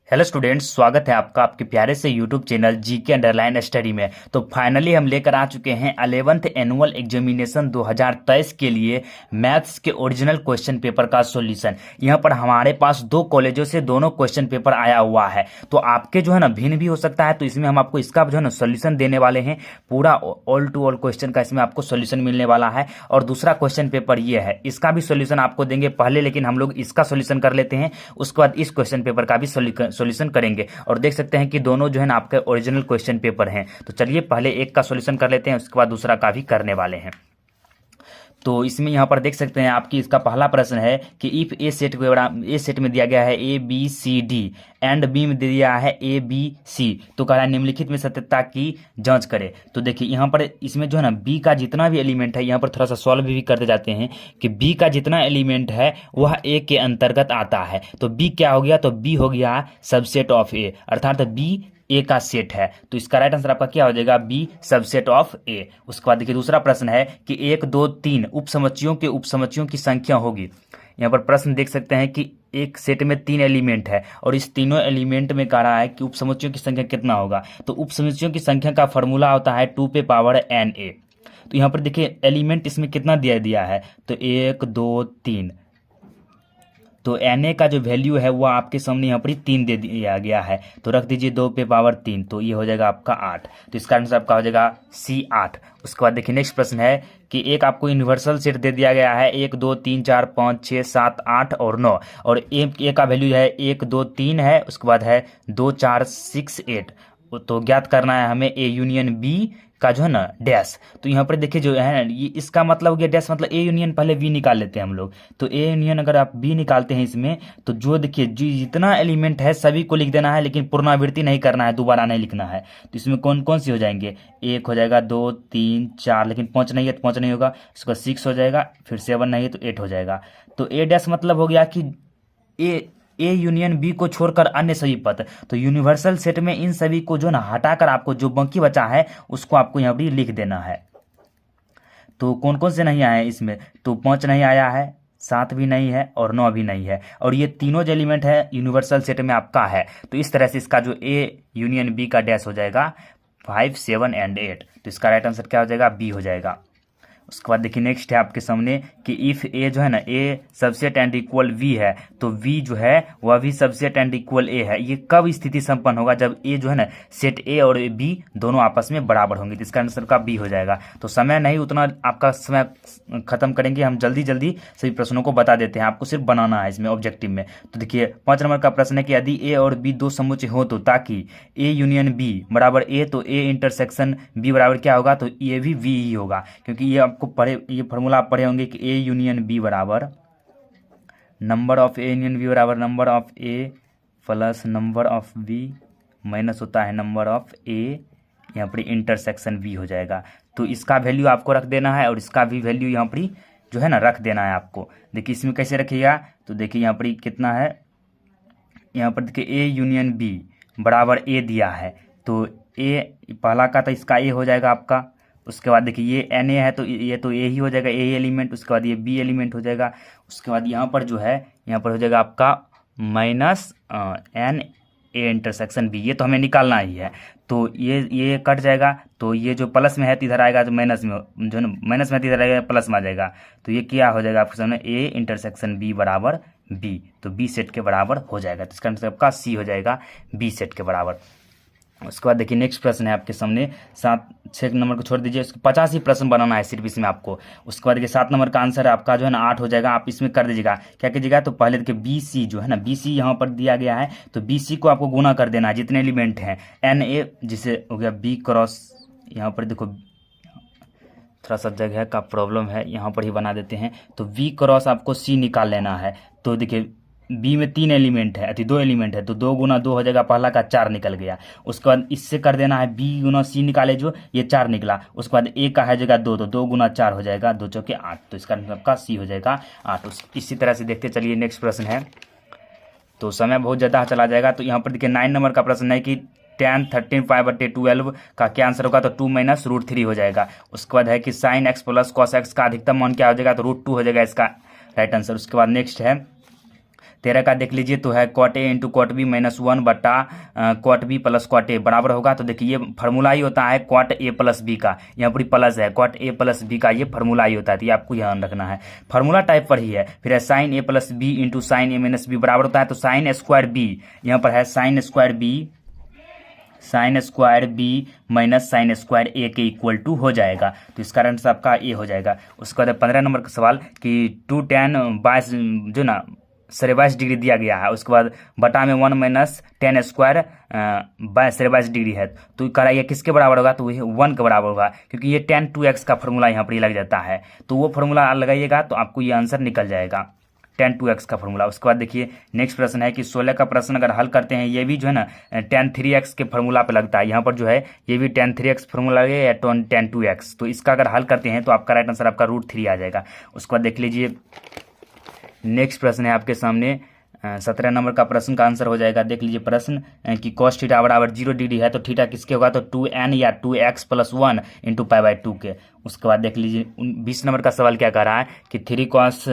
Hello students, स्वागत है आपका आपके प्यारे से YouTube channel GK underline study में। तो फाइनली हम लेकर आ चुके हैं 11th एनुअल एग्जामिनेशन 2023 के लिए मैथ्स के ओरिजिनल क्वेश्चन पेपर का सॉल्यूशन। यहां पर हमारे पास दो कॉलेजों से दोनों क्वेश्चन पेपर आया हुआ है, तो आपके जो है ना भिन्न भी हो सकता है। तो इसमें हम आपको इसका जो है ना सॉल्यूशन देने वाले हैं, पूरा ऑल टू ऑल क्वेश्चन का इसमें आपको सॉल्यूशन मिलने वाला है। और दूसरा क्वेश्चन पेपर ये है, इसका भी सॉल्यूशन आपको देंगे पहले, लेकिन हम लोग इसका सॉल्यूशन कर लेते हैं, उसके बाद इस क्वेश्चन पेपर का भी सॉल्यूशन करेंगे। और देख सकते हैं कि दोनों जो है ना आपके ओरिजिनल क्वेश्चन पेपर हैं। तो चलिए पहले एक का सॉल्यूशन कर लेते हैं, उसके बाद दूसरा का भी करने वाले हैं। तो इसमें यहाँ पर देख सकते हैं आपकी इसका पहला प्रश्न है कि इफ ए सेट में दिया गया है A B C D and B में दिया है ए बी सी, तो कह रहा है निम्नलिखित में सत्यता की जांच करें। तो देखिए यहाँ पर इसमें जो है ना बी का जितना भी एलिमेंट है, यहाँ पर थोड़ा सा सॉल्व भी करते जाते हैं कि बी का जितना एलिमेंट है वह ए के अंतर्गत आता है। तो बी क्या हो गया, तो बी हो गया सबसेट ऑफ ए, अर्थात बी ए का सेट है। तो इसका राइट आंसर आपका क्या हो जाएगा, बी सबसेट ऑफ ए। उसके बाद देखिए दूसरा प्रश्न है कि 1 2 3 उपसमुच्चयों की संख्या होगी। यहाँ पर प्रश्न देख सकते हैं कि एक सेट में 3 एलिमेंट है और इस तीनों एलिमेंट में कह रहा है कि उपसमुच्चयों की संख्या कितना होगा। तो उपसमुच्चयों की संख्या का फॉर्मूला होता है 2 पे पावर n a। तो यहाँ पर देखिए एलिमेंट इसमें कितना दिया है, तो 1 2 3, तो Na का जो वैल्यू है वो आपके सामने यहाँ पर 3 दे दिया गया है। तो रख दीजिए 2 पे पावर 3, तो ये हो जाएगा आपका 8। तो इसका आंसर आपका हो जाएगा C 8। उसके बाद देखिए नेक्स्ट प्रश्न है कि एक आपको यूनिवर्सल सेट दे दिया गया है 1 2 3 4 5 6 7 8 और 9, और ए का वैल्यू है 1 2 3 है, उसके बाद है 2 4 6 8। तो ज्ञात करना है हमें ए यूनियन बी का जो है ना डैश। तो यहाँ पर देखिए जो है ना ये इसका मतलब हो गया डैश, मतलब ए यूनियन पहले बी निकाल लेते हैं हम लोग। तो ए यूनियन अगर आप बी निकालते हैं इसमें, तो जो देखिए जितना एलिमेंट है सभी को लिख देना है, लेकिन पुनरावृत्ति नहीं करना है, दोबारा नहीं लिखना है। तो इसमें कौन कौन सी हो जाएंगे, 1 हो जाएगा, 2 3 4, लेकिन 5 नहीं है तो 5 नहीं होगा। इसका 6 हो जाएगा, फिर 7 नहीं है तो 8 हो जाएगा। तो ए डैश मतलब हो गया कि ए यूनियन बी को छोड़कर अन्य सभी पद। तो यूनिवर्सल सेट में इन सभी को जो ना हटाकर आपको जो बाकी बचा है उसको आपको यहाँ पर लिख देना है। तो कौन कौन से नहीं आए हैं इसमें, तो 5 नहीं आया है, 7 भी नहीं है और 9 भी नहीं है, और ये तीनों जो एलिमेंट है यूनिवर्सल सेट में आपका है। तो इस तरह से इसका जो ए यूनियन बी का डैश हो जाएगा 5 7 एंड 8। तो इसका राइट आंसर क्या हो जाएगा, बी हो जाएगा। उसके बाद देखिए नेक्स्ट है आपके सामने कि इफ ए जो है ना ए सबसेट एंड इक्वल वी है, तो वी जो है वह भी सबसेट एंड इक्वल ए है। ये कब स्थिति संपन्न होगा, जब ए जो है ना सेट ए और बी दोनों आपस में बराबर होंगे। तो इसका आंसर का बी हो जाएगा। तो समय नहीं उतना आपका समय खत्म करेंगे, हम जल्दी जल्दी सभी प्रश्नों को बता देते हैं, आपको सिर्फ बनाना है इसमें ऑब्जेक्टिव में। तो देखिए 5 नंबर का प्रश्न है कि यदि ए और बी दो समुच्चय हो, तो ताकि ए यूनियन बी बराबर ए, तो ए इंटरसेक्शन बी बराबर क्या होगा, तो ये भी वी ही होगा, क्योंकि ये आपको पढ़े, ये फॉर्मूला आप पढ़े होंगे कि ए यूनियन बी बराबर number of A union B बराबर number of A plus number of B minus होता है नंबर ऑफ ए, यहाँ पर इंटरसेक्शन बी हो जाएगा। तो इसका वैल्यू आपको रख देना है और इसका भी वैल्यू यहाँ पर जो है ना रख देना है आपको। देखिए इसमें कैसे रखिएगा, तो देखिए यहाँ पर कितना है, यहाँ पर देखिए ए यूनियन बी बराबर ए दिया है, तो ए पहला का तो इसका ए हो जाएगा आपका। उसके बाद देखिए ये एन ए है तो ये तो ए ही हो जाएगा, ए एलिमेंट। उसके बाद ये बी एलिमेंट हो जाएगा। उसके बाद यहाँ पर जो है यहाँ पर हो जाएगा आपका minus N A intersection B, ये तो हमें निकालना ही है। तो ये कट जाएगा, तो ये जो प्लस में है तो इधर आएगा, तो माइनस में जो है माइनस में इधर आएगा, प्लस में आ जाएगा। तो ये क्या हो जाएगा आपके सामने, ए इंटरसेक्शन बी बराबर बी, तो बी सेट के बराबर हो जाएगा। तो इसका आंसर आपका सी हो जाएगा, बी सेट के बराबर। उसके बाद देखिए नेक्स्ट प्रश्न है आपके सामने 6 नंबर को छोड़ दीजिए, उसके 85 प्रश्न बनाना है सिर्फ इसमें आपको। उसके बाद देखिए 7 नंबर का आंसर आपका जो है ना 8 हो जाएगा। आप इसमें कर दीजिएगा, क्या कीजिएगा, तो पहले देखिए बी सी जो है ना, बी सी यहाँ पर दिया गया है, तो बी सी को आपको गुना कर देना है जितने एलिमेंट हैं, एन ए जिसे हो गया बी क्रॉस, यहाँ पर देखो थोड़ा सा जगह का प्रॉब्लम है, यहाँ पर ही बना देते हैं। तो वी क्रॉस आपको सी निकाल लेना है। तो देखिए बी में 3 एलिमेंट है, 2 एलिमेंट है, तो 2 गुना 2 हो जाएगा, पहला का 4 निकल गया। उसके बाद इससे कर देना है बी गुना सी निकाले, जो ये 4 निकला। उसके बाद ए का है जगह 2, तो 2 गुना 4 हो जाएगा, 2 चौके 8। तो इसका आपका सी हो जाएगा 8। इसी तरह से देखते चलिए नेक्स्ट प्रश्न है, तो समय बहुत ज़्यादा चला जाएगा। तो यहाँ पर देखिए 9 नंबर का प्रश्न है कि 10 13 5/12 का क्या आंसर होगा, तो 2 माइनस √3 हो जाएगा। उसके बाद है कि sine x plus cos x का अधिकतम मान क्या हो जाएगा, तो √2 हो जाएगा इसका राइट आंसर। उसके बाद नेक्स्ट है 13 का देख लीजिए तो है cot A into cot B minus 1 बटा cot B plus cot A बराबर होगा। तो देखिए ये फार्मूला ही होता है कॉट ए प्लस बी का, यहाँ पर प्लस है, कॉट ए प्लस बी का ये फार्मूला ही होता है, तो ये आपको ध्यान रखना है, फार्मूला टाइप पर ही है। फिर है साइन ए प्लस बी इंटू साइन ए माइनस बी बराबर होता है, तो साइन स्क्वायर बी, यहाँ पर है sin square B minus sin square A के इक्वल टू हो जाएगा। तो इसका आंसर आपका ए हो जाएगा। उसके बाद 15 नंबर का सवाल कि 2 tan 22 जो ना 22 डिग्री दिया गया है, उसके बाद बटा में 1 माइनस टेन स्क्वायर 22 डिग्री है, तो करा ये किसके बराबर होगा, तो वही 1 के बराबर होगा, क्योंकि ये tan 2x का फॉर्मूला यहाँ पर ही लग जाता है, तो वो फॉर्मूला लगाइएगा तो आपको ये आंसर निकल जाएगा tan 2x का फॉर्मूला। उसके बाद देखिए नेक्स्ट प्रश्न है कि 16 का प्रश्न अगर हल करते हैं, ये भी जो है ना tan 3x के फॉर्मूला पे लगता है, यहाँ पर जो है ये भी tan 3x फॉर्मूला लगेगा या tan 2x, तो इसका अगर हल करते हैं तो आपका राइट आंसर आपका √3 आ जाएगा। उसके बाद देख लीजिए नेक्स्ट प्रश्न है आपके सामने 17 नंबर का प्रश्न का आंसर हो जाएगा। देख लीजिए प्रश्न कि cos थीटा बराबर 0 डिग्री है, तो थीटा किसके होगा, तो 2n या 2x प्लस 1 इंटू π/2 के। उसके बाद देख लीजिए 20 नंबर का सवाल क्या कह रहा है कि 3 cos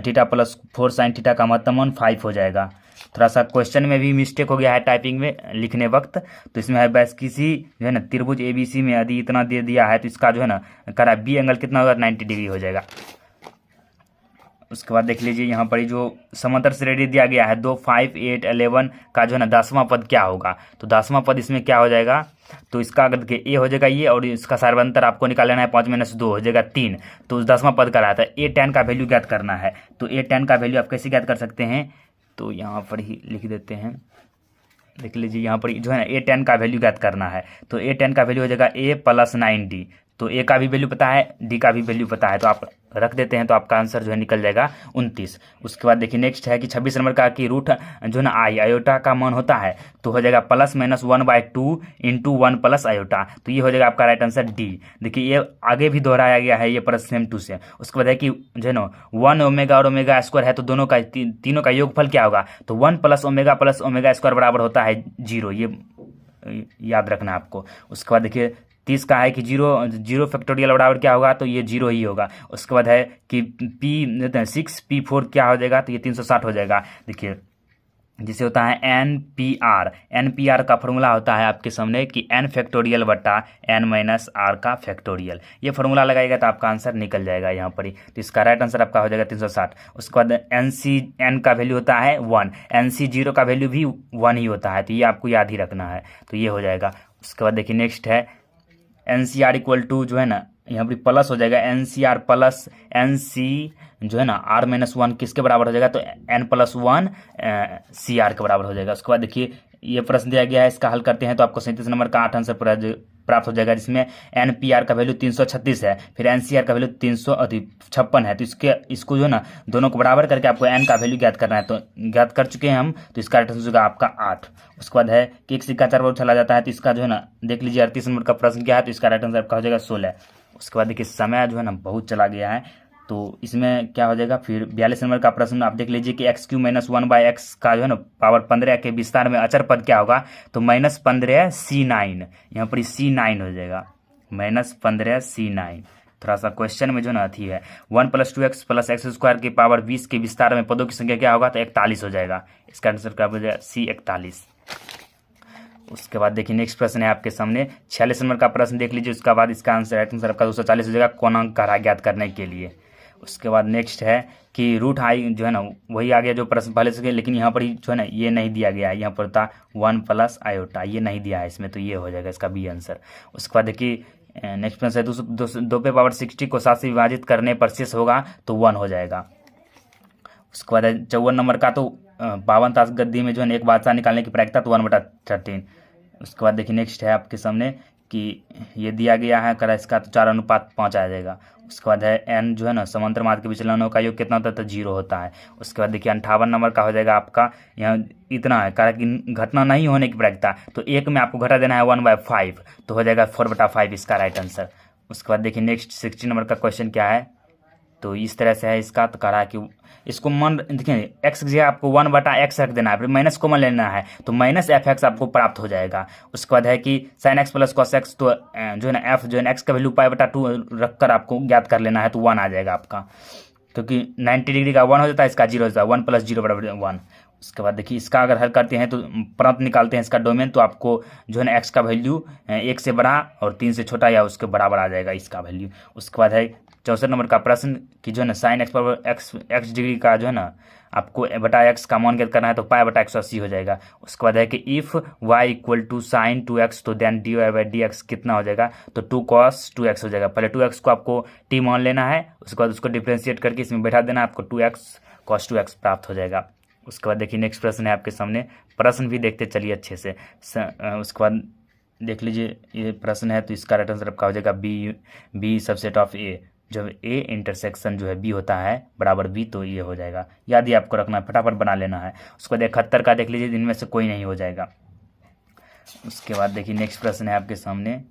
theta plus 4 sine theta का मतलब 5 हो जाएगा। थोड़ा सा क्वेश्चन में भी मिस्टेक हो गया है टाइपिंग में लिखने वक्त, तो इसमें है बस किसी जो है ना त्रिभुज ABC में यदि इतना दे दिया है तो इसका जो है ना करा बी एंगल कितना होगा, 90 डिग्री हो जाएगा। उसके बाद देख लीजिए यहाँ पर जो समांतर श्रेणी दिया गया है 2, 5, 8, 11 का जो है ना 10वां पद क्या होगा, तो 10वां पद इसमें क्या हो जाएगा, तो इसका अगर देखिए ए हो जाएगा ये, और इसका सर्वांतर आपको निकाल लेना है 5 - 2 हो जाएगा 3, तो 10वां पद का रहा था ए tan का वैल्यू ज्ञात करना है। तो ए tan का वैल्यू आप कैसे ज्ञात कर सकते हैं, तो यहाँ पर ही लिख देते हैं, देख लीजिए यहाँ पर जो है ना ए tan का वैल्यू ज्ञात करना है, तो ए tan का वैल्यू हो जाएगा a + 9d, तो ए का भी वैल्यू पता है, डी का भी वैल्यू पता है, तो आप रख देते हैं तो आपका आंसर जो है निकल जाएगा 29। उसके बाद देखिए नेक्स्ट है कि 26 नंबर का कि रूट जो है ना आयोटा का मान होता है, तो हो जाएगा +-1/2 इंटू 1 + आयोटा, तो ये हो जाएगा आपका राइट आंसर डी। देखिए ये आगे भी दोहराया गया है ये प्रश्न सेम टू सेम। उसके बाद है कि जो है ना 1 ओमेगा और ओमेगा स्क्वायर है, तो दोनों का तीनों का योगफल क्या होगा, तो 1 + ओमेगा + ओमेगा स्क्वायर बराबर होता है 0, ये याद रखना आपको। उसके बाद देखिए 30 का है कि 0 फैक्टोरियल बराबर क्या होगा, तो ये 0 ही होगा। उसके बाद है कि P6P4 क्या हो जाएगा, तो ये 360 हो जाएगा। देखिए जिसे होता है NPR का फॉर्मूला होता है आपके सामने कि n फैक्टोरियल बटा n - r का फैक्टोरियल, ये फॉर्मूला लगाएगा तो आपका आंसर निकल जाएगा यहाँ पर ही, तो इसका राइट आंसर आपका हो जाएगा 360। उसके बाद n का वैल्यू होता है 1, NC0 का वैल्यू भी 1 ही होता है, तो ये आपको याद ही रखना है, तो ये हो जाएगा। उसके बाद देखिए नेक्स्ट है NCR इक्वल टू जो है ना यहाँ पर प्लस हो जाएगा, NCR प्लस NC जो है ना R-1 किसके बराबर हो जाएगा, तो n+1 CR के बराबर हो जाएगा। उसके बाद देखिए ये प्रश्न दिया गया है, इसका हल करते हैं तो आपको 37 नंबर का 8 आंसर प्राप्त हो जाएगा, जिसमें NPR का वैल्यू 336 है, फिर NCR का वैल्यू 356 है, तो इसको जो है ना दोनों को बराबर करके आपको n का वैल्यू ज्ञात करना है, तो ज्ञात कर चुके हैं हम, तो इसका राइट आंसर होगा आपका 8। उसके बाद है कि एक सिक्का 4 बार चला जाता है, तो इसका जो है ना देख लीजिए 38 नंबर का प्रश्न क्या है, तो इसका राइट आंसर आपका हो जाएगा 16। उसके बाद देखिए समय जो है ना बहुत चला गया है, तो इसमें क्या हो जाएगा, फिर 42 नंबर का प्रश्न आप देख लीजिए कि x³ - 1/x का जो है ना पावर 15 के विस्तार में अचर पद क्या होगा, तो -15 C9, यहाँ पर C9 हो जाएगा, -15 C9। थोड़ा सा क्वेश्चन में जो ना अथी है 1 + 2x + x² की पावर 20 के विस्तार में पदों की संख्या क्या होगा, तो 41 हो जाएगा, इसका आंसर क्या हो जाएगा C41। उसके बाद देखिए नेक्स्ट प्रश्न है आपके सामने 46 नंबर का प्रश्न देख लीजिए, उसके बाद इसका आंसर राइट आंसर आपका 240 हो जाएगा कोणांक का ज्ञात करने के लिए। उसके बाद नेक्स्ट है कि √i जो है ना वही आ गया जो प्रश्न पहले से, लेकिन यहाँ पर ही जो है ना ये नहीं दिया गया है, यहाँ पर था 1 + आयोटा, ये नहीं दिया है इसमें, तो ये हो जाएगा इसका बी आंसर। उसके बाद देखिए नेक्स्ट प्रश्न है 2 पे पावर 60 को 7 से विभाजित करने पर शेष होगा, तो 1 हो जाएगा। उसके बाद 54 नंबर का तो 52 ताश गद्दी में जो है एक बादशाह निकालने की प्रायिकता, तो 1/13। उसके बाद देखिए नेक्स्ट है आपके सामने कि ये दिया गया है करा इसका, तो 4:5 आ जाएगा। उसके बाद है n जो है ना समांतर मार्ग के विचलनों का योग कितना होता है, तो 0 होता है। उसके बाद देखिए 58 नंबर का हो जाएगा आपका, यहाँ इतना है करा कि घटना नहीं होने की प्रायिकता, तो एक में आपको घटा देना है 1/5, तो हो जाएगा 4/5 इसका राइट आंसर। उसके बाद देखिए नेक्स्ट 60 नंबर का क्वेश्चन क्या है, तो इस तरह से है इसका, तो कह रहा है कि इसको मन देखिए x की जगह आपको 1/x रख देना है, फिर माइनस कॉमन लेना है, तो -fx आपको प्राप्त हो जाएगा। उसके बाद है कि sin x + cos x, तो जो है ना f जो है x का वैल्यू π/2 रखकर आपको ज्ञात कर लेना है, तो 1 आ जाएगा आपका। क्योंकि 90 डिग्री का 1 हो जाता है, इसका 0 हो जाता है, 1 + 0 = 1। उसके बाद देखिए इसका अगर हल करते हैं तो प्रांत निकालते हैं इसका डोमेन, तो आपको जो है ना एक्स का वैल्यू 1 से बड़ा और 3 से छोटा या उसके बराबर आ जाएगा इसका वैल्यू। उसके बाद है 64 नंबर का प्रश्न कि जो है ना साइन एक्स डिग्री का जो है ना आपको बटा एक्स का मान ज्ञात करना है, तो π/180 हो जाएगा। उसके बाद है कि इफ़ y = sin 2x तो देन dy/dx कितना हो जाएगा, तो 2 cos 2x हो जाएगा। पहले 2x को आपको t मान लेना है, उसके बाद उसको डिफ्रेंशिएट करके इसमें बैठा देना, आपको 2x cos 2x प्राप्त हो जाएगा। उसके बाद देखिए नेक्स्ट प्रश्न है आपके सामने, प्रश्न भी देखते चलिए अच्छे से। उसके बाद देख लीजिए ये प्रश्न है, तो इसका राइट आंसर आपका हो जाएगा बी सबसेट ऑफ ए। जब ए इंटरसेक्शन जो है बी होता है बराबर बी, तो ये हो जाएगा। याद ही आपको रखना है, फटाफट बना लेना है। उसको 71 का देख लीजिए, इनमें से कोई नहीं हो जाएगा। उसके बाद देखिए नेक्स्ट प्रश्न है आपके सामने,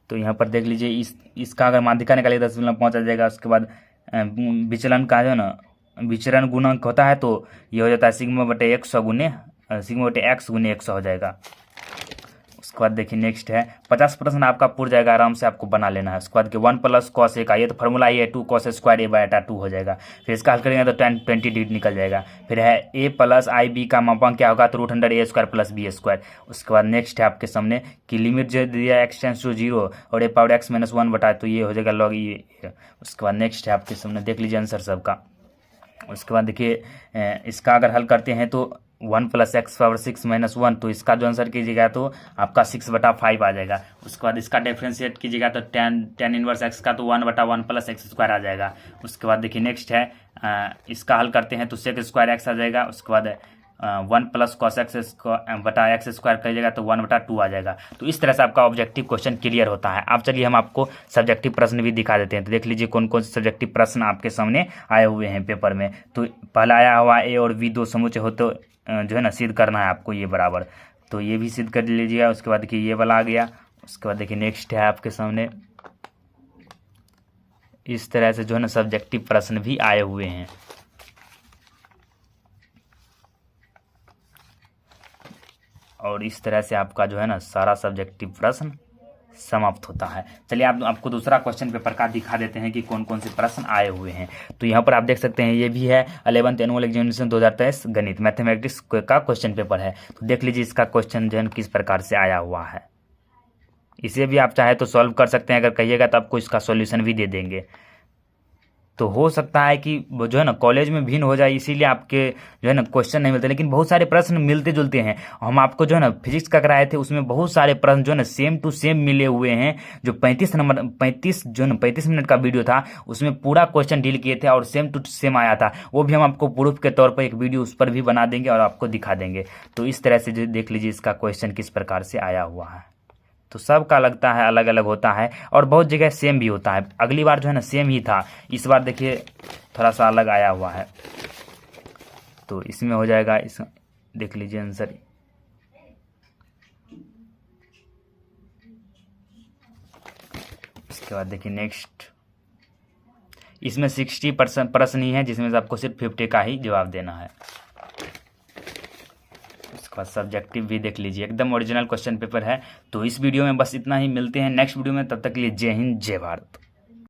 तो यहाँ पर देख लीजिए इसका अगर माध्यिका निकालिए 10.5 आ जाएगा। उसके बाद विचलन का जो है ना विचरण गुणांक होता है, तो ये हो जाता है σ/100 गुने σ/x गुने 100 हो जाएगा। उसके बाद देखिए नेक्स्ट है 50 प्रश्न आपका पूर जाएगा, आराम से आपको बना लेना है। उसके बाद कि 1 + cos a का ये तो फॉर्मूला ही है 2 cos² a/2 हो जाएगा। फिर इसका हल करेंगे तो 20 डिग्री निकल जाएगा। फिर है a + ib का मापांक क्या होगा, तो √a² + b²। उसके बाद नेक्स्ट है आपके सामने कि लिमिट जो दिया x → 0 और a⁻x-1 बटा, तो ये हो जाएगा log e। उसके बाद नेक्स्ट है आपके सामने, देख लीजिए आंसर सबका। उसके बाद देखिए इसका अगर हल करते हैं तो 1 + x⁻6 - 1, तो इसका जो आंसर कीजिएगा तो आपका 6/5 आ जाएगा। उसके बाद इसका डिफ्रेंशिएट कीजिएगा तो tan इनवर्स x का तो 1/1 + x² आ जाएगा। उसके बाद देखिए नेक्स्ट है इसका हल करते हैं तो sec² x आ जाएगा। उसके बाद 1 + cos x² करिएगा तो 1/2 आ जाएगा। तो इस तरह से आपका ऑब्जेक्टिव क्वेश्चन क्लियर होता है। अब चलिए हम आपको सब्जेक्टिव प्रश्न भी दिखा देते हैं। तो देख लीजिए कौन कौन से सब्जेक्टिव प्रश्न आपके सामने आए हुए हैं पेपर में। तो पहला आया हुआ a और b 2 समूचे हो तो जो है ना सिद्ध करना है आपको ये बराबर, तो ये भी सिद्ध कर लीजिएगा। उसके बाद देखिए ये वाला आ गया। उसके बाद देखिए नेक्स्ट है आपके सामने, इस तरह से जो है ना सब्जेक्टिव प्रश्न भी आए हुए हैं। और इस तरह से आपका जो है ना सारा सब्जेक्टिव प्रश्न समाप्त होता है। चलिए आपको दूसरा क्वेश्चन पेपर का दिखा देते हैं कि कौन कौन से प्रश्न आए हुए हैं। तो यहाँ पर आप देख सकते हैं ये भी है 11th एनुअल एग्जामिनेशन 2023 गणित मैथमेटिक्स का क्वेश्चन पेपर है। तो देख लीजिए इसका क्वेश्चन जो है किस प्रकार से आया हुआ है। इसे भी आप चाहे तो सॉल्व कर सकते हैं, अगर कहिएगा तो आपको इसका सॉल्यूशन भी दे देंगे। तो हो सकता है कि वो जो है ना कॉलेज में भिन्न हो जाए, इसीलिए आपके जो है ना क्वेश्चन नहीं मिलते, लेकिन बहुत सारे प्रश्न मिलते जुलते हैं। हम आपको जो है ना फिजिक्स का कराए थे, उसमें बहुत सारे प्रश्न जो है ना सेम टू सेम मिले हुए हैं। जो 35 मिनट का वीडियो था उसमें पूरा क्वेश्चन डील किए थे और सेम टू सेम आया था। वो भी हम आपको प्रूफ के तौर पर एक वीडियो उस पर भी बना देंगे और आपको दिखा देंगे। तो इस तरह से जो देख लीजिए इसका क्वेश्चन किस प्रकार से आया हुआ है। तो सबका लगता है अलग अलग होता है और बहुत जगह सेम भी होता है। अगली बार जो है ना सेम ही था, इस बार देखिए थोड़ा सा अलग आया हुआ है। तो इसमें हो जाएगा, इस देख लीजिए आंसर। इसके बाद देखिए नेक्स्ट, इसमें 60% प्रश्न ही है जिसमें से आपको सिर्फ 50 का ही जवाब देना है। सब्जेक्टिव भी देख लीजिए, एकदम ओरिजिनल क्वेश्चन पेपर है। तो इस वीडियो में बस इतना ही, मिलते हैं नेक्स्ट वीडियो में, तब तक के लिए जय हिंद जय भारत।